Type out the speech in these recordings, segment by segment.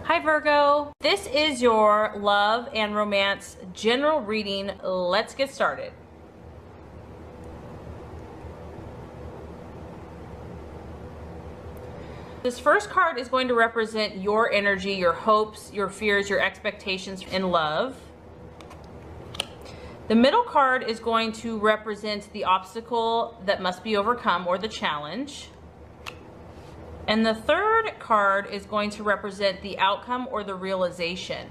Hi Virgo, this is your love and romance general reading. Let's get started. This first card is going to represent your energy, your hopes, your fears, your expectations in love. The middle card is going to represent the obstacle that must be overcome or the challenge. And the third card is going to represent the outcome or the realization.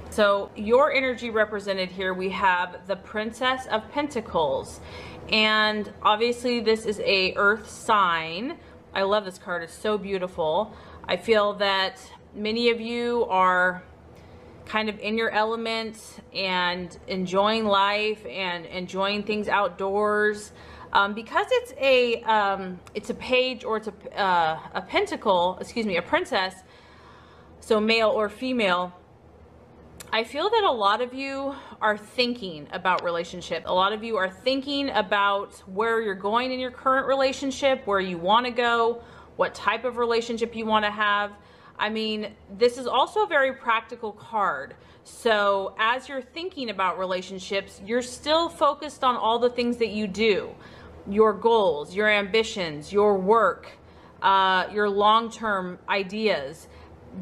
So your energy represented here, we have the Princess of Pentacles. And obviously this is a earth sign. I love this card, it's so beautiful. I feel that many of you are kind of in your element and enjoying life and enjoying things outdoors. Because it's a page, or it's a pentacle, excuse me, a princess, so male or female. I feel that a lot of you are thinking about relationship. A lot of you are thinking about where you're going in your current relationship, where you want to go, what type of relationship you want to have. I mean, this is also a very practical card. So as you're thinking about relationships, you're still focused on all the things that you do, your goals, your ambitions, your work, your long-term ideas.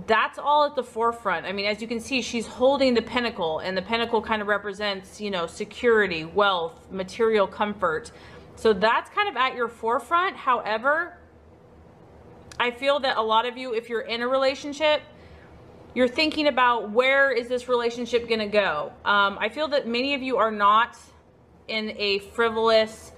That's all at the forefront. I mean, as you can see, she's holding the pentacle, and the pentacle kind of represents, you know, security, wealth, material comfort. So that's kind of at your forefront. However, I feel that a lot of you, if you're in a relationship, you're thinking about where is this relationship going to go. I feel that many of you are not in a frivolous,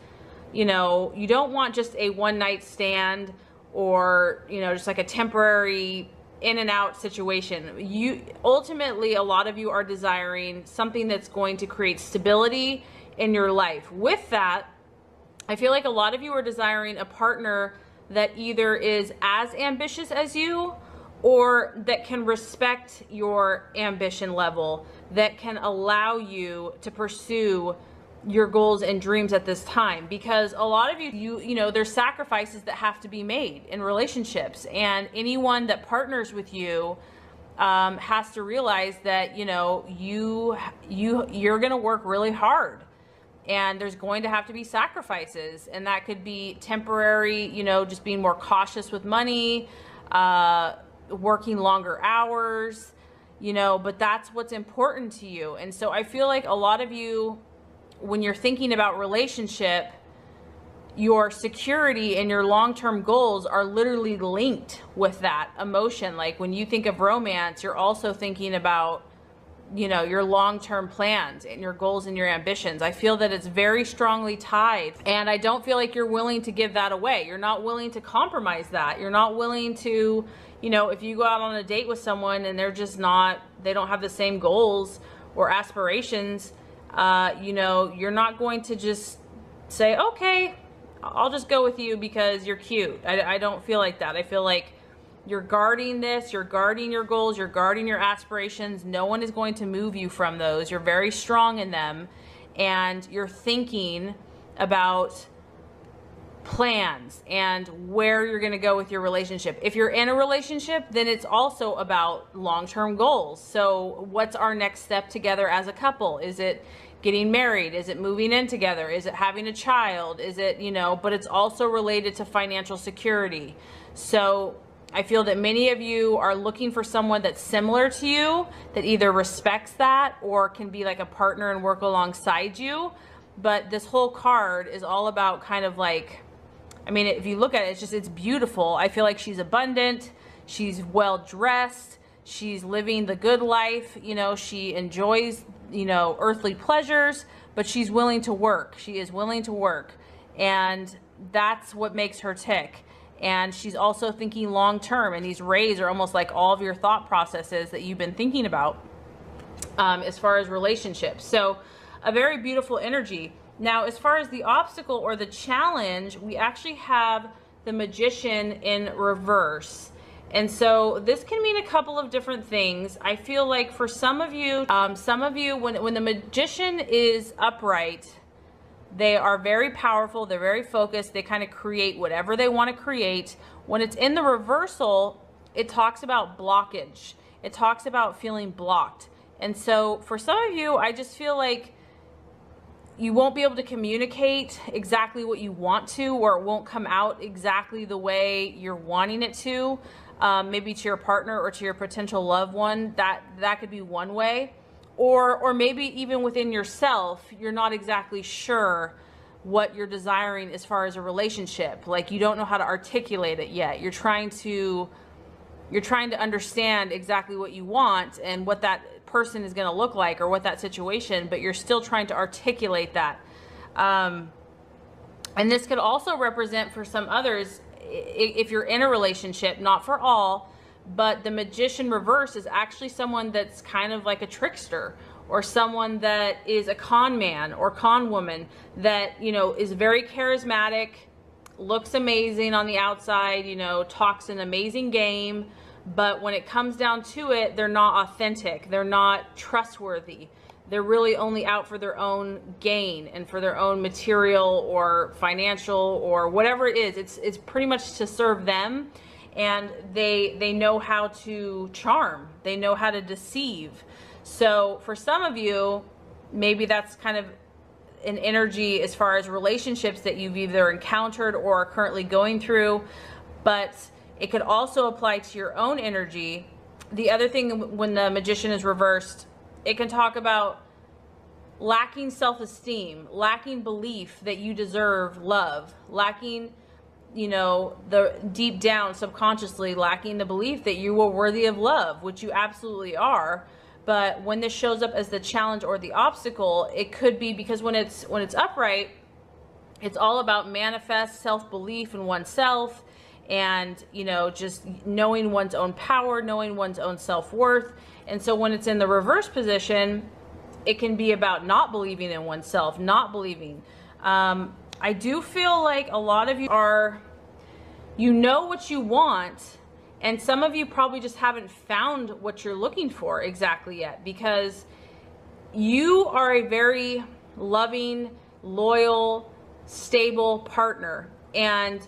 you know, you don't want just a one night stand or, you know, just like a temporary in and out situation. You ultimately, a lot of you are desiring something that's going to create stability in your life. With that, I feel like a lot of you are desiring a partner that either is as ambitious as you or that can respect your ambition level, that can allow you to pursue your goals and dreams at this time. Because a lot of you know, there's sacrifices that have to be made in relationships, and anyone that partners with you has to realize that, you know, you're going to work really hard. And there's going to have to be sacrifices, and that could be temporary, you know, just being more cautious with money, working longer hours, you know, but that's what's important to you. And so I feel like a lot of you, when you're thinking about relationship, your security and your long-term goals are literally linked with that emotion. Like when you think of romance, you're also thinking about, you know, your long-term plans and your goals and your ambitions. I feel that it's very strongly tied, and I don't feel like you're willing to give that away. You're not willing to compromise that. You're not willing to, you know, if you go out on a date with someone and they're just not, they don't have the same goals or aspirations, you know, you're not going to just say, okay, I'll just go with you because you're cute. I don't feel like that. I feel like you're guarding this, you're guarding your goals, you're guarding your aspirations. No one is going to move you from those. You're very strong in them, and you're thinking about plans and where you're going to go with your relationship. If you're in a relationship, then it's also about long-term goals. So what's our next step together as a couple? Is it getting married? Is it moving in together? Is it having a child? Is it, you know, but it's also related to financial security. So I feel that many of you are looking for someone that's similar to you, that either respects that or can be like a partner and work alongside you. But this whole card is all about kind of like, I mean, if you look at it, it's beautiful. I feel like she's abundant, she's well dressed, she's living the good life, you know, she enjoys, you know, earthly pleasures, but she's willing to work. She is willing to work, and that's what makes her tick. And she's also thinking long term, and these rays are almost like all of your thought processes that you've been thinking about as far as relationships. So a very beautiful energy. Now, as far as the obstacle or the challenge, we actually have the Magician in reverse. And so this can mean a couple of different things. I feel like for some of you, when the Magician is upright, They are very powerful. They're very focused. They kind of create whatever they want to create. When it's in the reversal, it talks about blockage. It talks about feeling blocked. And so for some of you, I just feel like you won't be able to communicate exactly what you want to, or it won't come out exactly the way you're wanting it to, maybe to your partner or to your potential loved one. That could be one way. Or maybe even within yourself, you're not exactly sure what you're desiring as far as a relationship. Like, you don't know how to articulate it yet. You're trying to understand exactly what you want and what that person is going to look like, or what that situation, but you're still trying to articulate that. And this could also represent for some others, if you're in a relationship, not for all, but the Magician reverse is actually someone that's kind of like a trickster, or someone that is a con man or con woman that, you know, is very charismatic, looks amazing on the outside, you know, talks an amazing game, but when it comes down to it, they're not authentic. They're not trustworthy. They're really only out for their own gain and for their own material or financial or whatever it is. It's pretty much to serve them. And they know how to charm. They know how to deceive. So for some of you, maybe that's kind of an energy as far as relationships that you've either encountered or are currently going through, but it could also apply to your own energy. The other thing, when the Magician is reversed, it can talk about lacking self-esteem, lacking belief that you deserve love, lacking, you know, the deep down subconsciously lacking the belief that you are worthy of love, which you absolutely are. But when this shows up as the challenge or the obstacle, it could be because when it's upright, it's all about manifest self-belief in oneself, and, you know, just knowing one's own power, knowing one's own self-worth. And so when it's in the reverse position, it can be about not believing in oneself, not believing. I do feel like a lot of you you know what you want, and some of you probably just haven't found what you're looking for exactly yet, because you are a very loving, loyal, stable partner, and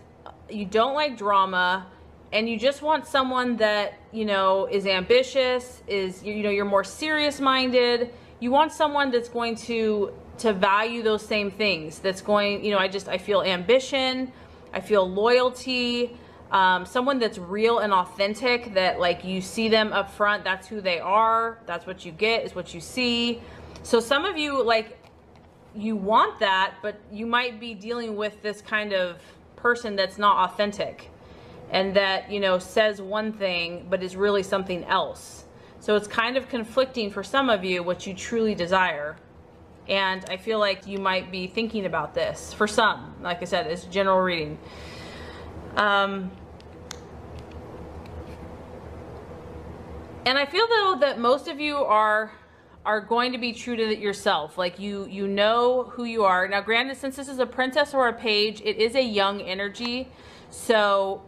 you don't like drama, and you just want someone that, you know, is ambitious, is, you know, you're more serious minded. You want someone that's going to value those same things, that's going, you know, I feel ambition, I feel loyalty, someone that's real and authentic, that like you see them up front, that's who they are, that's what you get, is what you see. So some of you, like, you want that, but you might be dealing with this kind of person that's not authentic, and that, you know, says one thing but is really something else. So it's kind of conflicting for some of you what you truly desire. And I feel like you might be thinking about this. For some, like I said, it's general reading. And I feel though that most of you are going to be true to yourself. Like you know who you are. Now granted, since this is a princess or a page, it is a young energy. So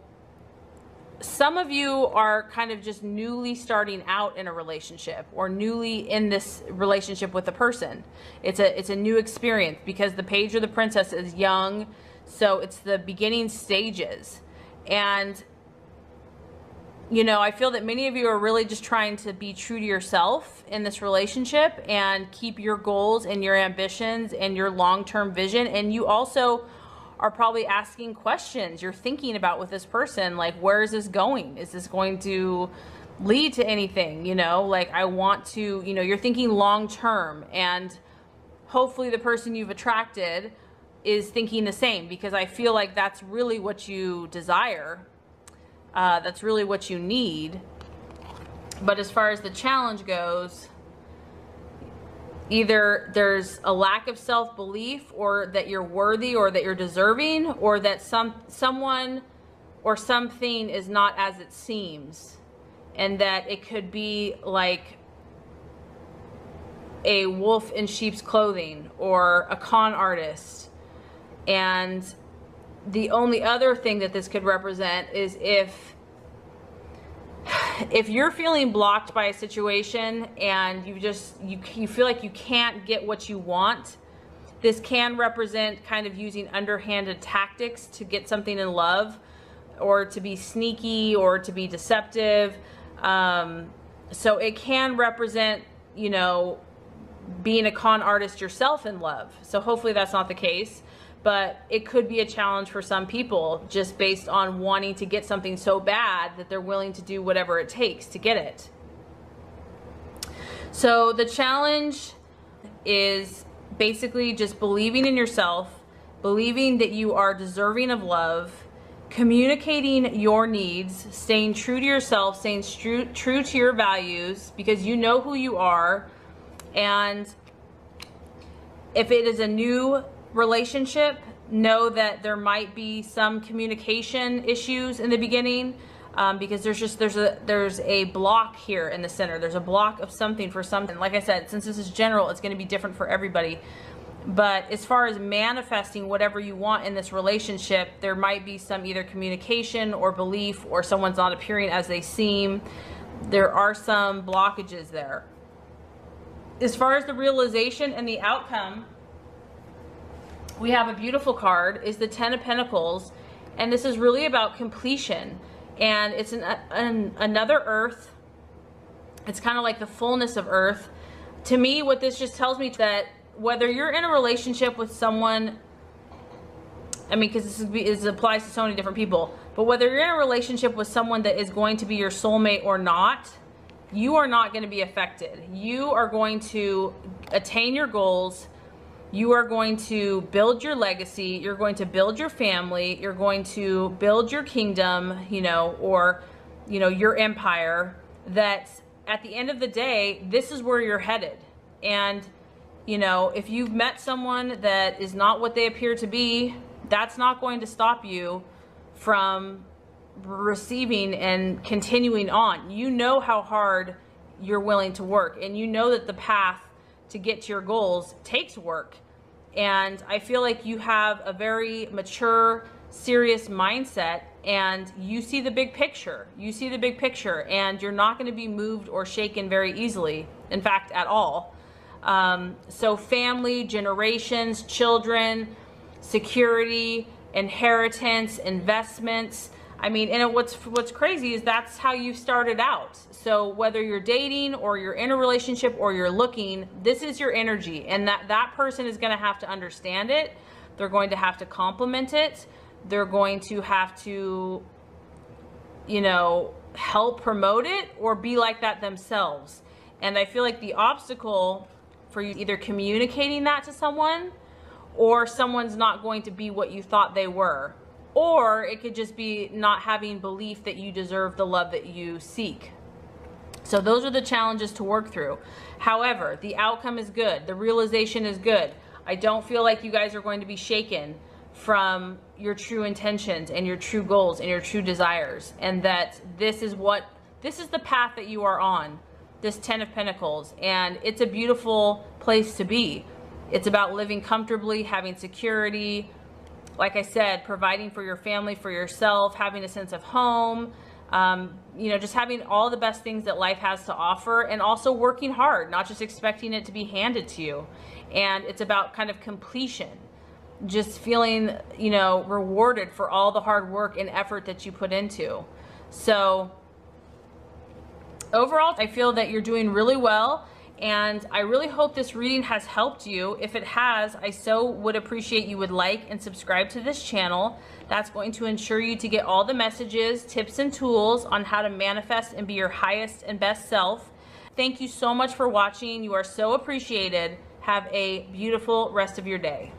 some of you are kind of just newly starting out in a relationship, or newly in this relationship with a person. It's a new experience, because the page or the princess is young, so it's the beginning stages. And, you know, I feel that many of you are really just trying to be true to yourself in this relationship and keep your goals and your ambitions and your long-term vision. And you also are probably asking questions you're thinking about with this person, like, where is this going? Is this going to lead to anything? You know, like, I want to, you know, you're thinking long term, and hopefully the person you've attracted is thinking the same, because I feel like that's really what you desire. That's really what you need. But as far as the challenge goes, either there's a lack of self-belief, or that you're worthy, or that you're deserving, or that someone or something is not as it seems, and that it could be like a wolf in sheep's clothing, or a con artist. And the only other thing that this could represent is if you're feeling blocked by a situation, and you feel like you can't get what you want, This can represent kind of using underhanded tactics to get something in love, or to be sneaky, or to be deceptive. So it can represent, you know, being a con artist yourself in love. So hopefully that's not the case, but it could be a challenge for some people just based on wanting to get something so bad that they're willing to do whatever it takes to get it. So the challenge is basically just believing in yourself, believing that you are deserving of love, communicating your needs, staying true to yourself, staying true to your values, because you know who you are. And if it is a new relationship, know that there might be some communication issues in the beginning, because there's a block here in the center. There's a block of something for something. Like I said, since this is general, it's going to be different for everybody. But as far as manifesting whatever you want in this relationship, there might be some either communication or belief, or someone's not appearing as they seem. There are some blockages there. As far as the realization and the outcome, we have a beautiful card, is the Ten of Pentacles, and this is really about completion. And it's another earth. It's kind of like the fullness of earth. To me, what this just tells me that whether you're in a relationship with someone, I mean, because this applies to so many different people, but whether you're in a relationship with someone that is going to be your soulmate or not, you are not going to be affected. You are going to attain your goals. You are going to build your legacy. You're going to build your family. You're going to build your kingdom, you know, or, you know, your empire. That at the end of the day, this is where you're headed. And, you know, if you've met someone that is not what they appear to be, that's not going to stop you from receiving and continuing on. You know how hard you're willing to work, and you know that the path to get to your goals takes work. And I feel like you have a very mature, serious mindset, and you see the big picture. You see the big picture, and you're not going to be moved or shaken very easily. In fact, at all. So family, generations, children, security, inheritance, investments. I mean, and what's crazy is that's how you started out. So whether you're dating or you're in a relationship or you're looking, this is your energy, and that person is going to have to understand it. They're going to have to complement it. They're going to have to, you know, help promote it or be like that themselves. And I feel like the obstacle for you either communicating that to someone, or someone's not going to be what you thought they were. Or it could just be not having belief that you deserve the love that you seek. So those are the challenges to work through. However, the outcome is good. The realization is good. I don't feel like you guys are going to be shaken from your true intentions and your true goals and your true desires. And that this is the path that you are on, this Ten of Pentacles. And it's a beautiful place to be. It's about living comfortably, having security, like I said, providing for your family, for yourself, having a sense of home, you know, just having all the best things that life has to offer, and also working hard, not just expecting it to be handed to you. And it's about kind of completion, just feeling, you know, rewarded for all the hard work and effort that you put into. So overall, I feel that you're doing really well. And I really hope this reading has helped you. If it has, I so would appreciate you would like and subscribe to this channel. That's going to ensure you to get all the messages, tips, and tools on how to manifest and be your highest and best self. Thank you so much for watching. You are so appreciated. Have a beautiful rest of your day.